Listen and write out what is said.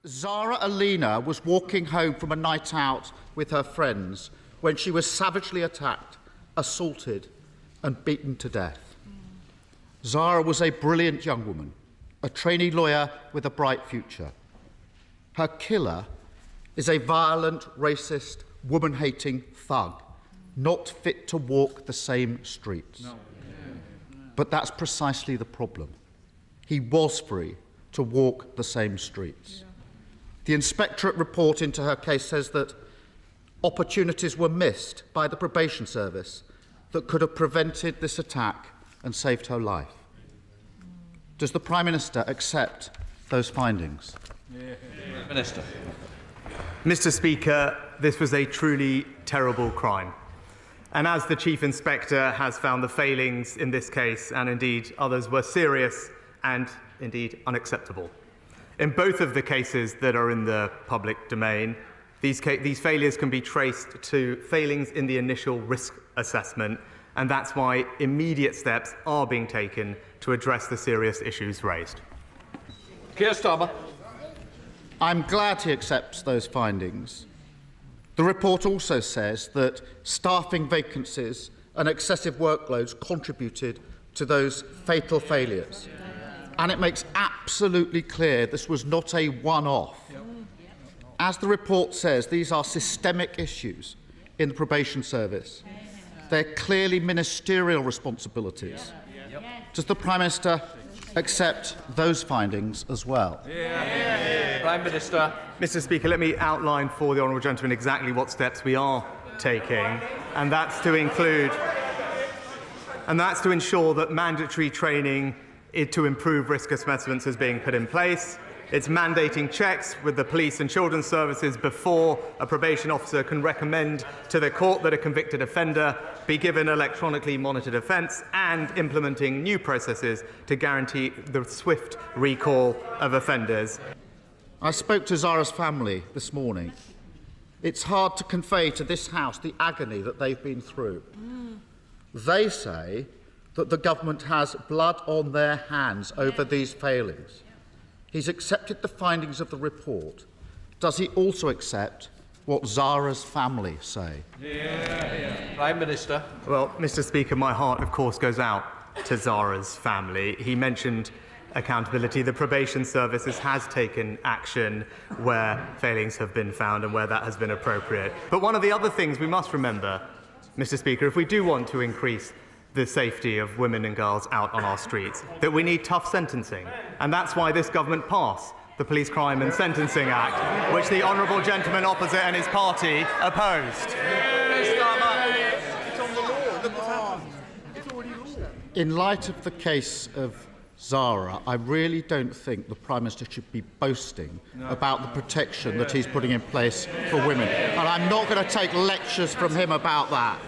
Zara Aleena was walking home from a night out with her friends when she was savagely attacked, assaulted and beaten to death. Zara was a brilliant young woman, a trainee lawyer with a bright future. Her killer is a violent, racist, woman-hating thug, not fit to walk the same streets. No. But that's precisely the problem. He was free to walk the same streets. Yeah. The inspectorate report into her case says that opportunities were missed by the probation service that could have prevented this attack and saved her life. Does the Prime Minister accept those findings? Yeah. Minister. Mr. Speaker, this was a truly terrible crime. And as the Chief Inspector has found, the failings in this case, and indeed others, were serious and indeed unacceptable. In both of the cases that are in the public domain, these failures can be traced to failings in the initial risk assessment, and that's why immediate steps are being taken to address the serious issues raised. Keir Starmer. I'm glad he accepts those findings. The report also says that staffing vacancies and excessive workloads contributed to those fatal failures. And it makes absolutely clear this was not a one-off. As the report says, these are systemic issues in the probation service. They're clearly ministerial responsibilities. Does the Prime Minister accept those findings as well? Prime Minister. Mr. Speaker, let me outline for the honourable gentleman exactly what steps we are taking, and that's to ensure that mandatory training to improve risk assessments is being put in place. It's mandating checks with the police and children's services before a probation officer can recommend to the court that a convicted offender be given electronically monitored offence, and implementing new processes to guarantee the swift recall of offenders. I spoke to Zara's family this morning. It's hard to convey to this House the agony that they've been through. They say that the government has blood on their hands over these failings. He's accepted the findings of the report. Does he also accept what Zara's family say? Prime Minister. Well, Mr. Speaker, my heart, of course, goes out to Zara's family. He mentioned accountability. The probation services has taken action where failings have been found and where that has been appropriate. But one of the other things we must remember, Mr. Speaker, if we do want to increase the safety of women and girls out on our streets, that we need tough sentencing. And that's why this government passed the Police Crime and Sentencing Act, which the honourable gentleman opposite and his party opposed. In light of the case of Zara, I really don't think the Prime Minister should be boasting about the protection that he's putting in place for women. And I'm not going to take lectures from him about that.